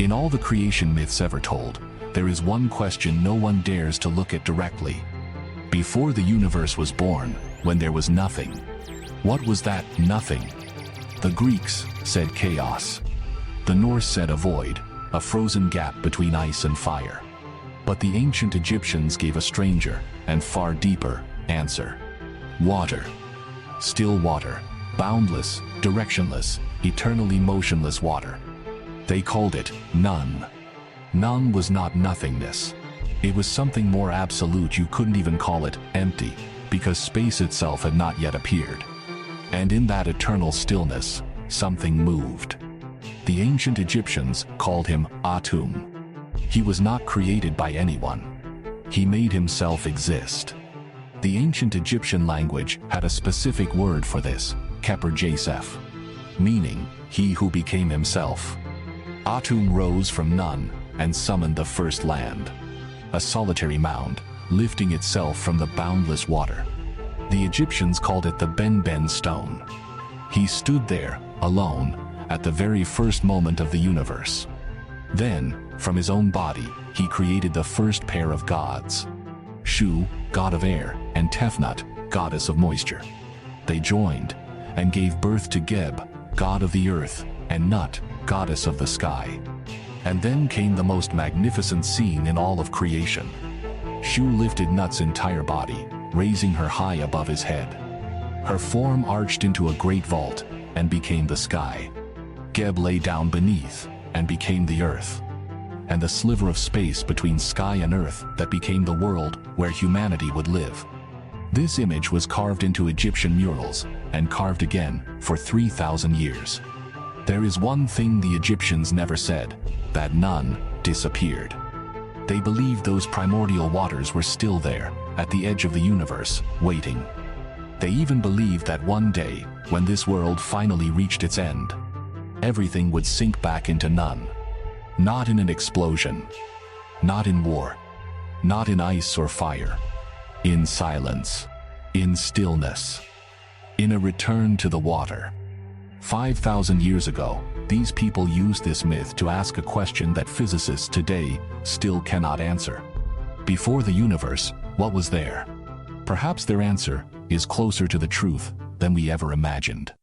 In all the creation myths ever told, there is one question no one dares to look at directly. Before the universe was born, when there was nothing, what was that nothing? The Greeks said chaos. The Norse said a void, a frozen gap between ice and fire. But the ancient Egyptians gave a stranger, and far deeper, answer. Water. Still water. Boundless, directionless, eternally motionless water. They called it none. None was not nothingness. It was something more absolute. You couldn't even call it empty, because space itself had not yet appeared. And in that eternal stillness, something moved. The ancient Egyptians called him Atum. He was not created by anyone. He made himself exist. The ancient Egyptian language had a specific word for this, Keper Jaseph, meaning he who became himself. Atum rose from none and summoned the first land, a solitary mound, lifting itself from the boundless water. The Egyptians called it the Ben-Ben stone. He stood there, alone, at the very first moment of the universe. Then, from his own body, he created the first pair of gods. Shu, god of air, and Tefnut, goddess of moisture. They joined, and gave birth to Geb, god of the earth, and Nut, goddess of the sky. And then came the most magnificent scene in all of creation. Shu lifted Nut's entire body, raising her high above his head. Her form arched into a great vault, and became the sky. Geb lay down beneath, and became the earth. And the sliver of space between sky and earth that became the world where humanity would live. This image was carved into Egyptian murals, and carved again for 3,000 years. There is one thing the Egyptians never said, that none disappeared. They believed those primordial waters were still there, at the edge of the universe, waiting. They even believed that one day, when this world finally reached its end, everything would sink back into none. Not in an explosion, not in war, not in ice or fire, in silence, in stillness, in a return to the water. 5,000 years ago, these people used this myth to ask a question that physicists today still cannot answer. Before the universe, what was there? Perhaps their answer is closer to the truth than we ever imagined.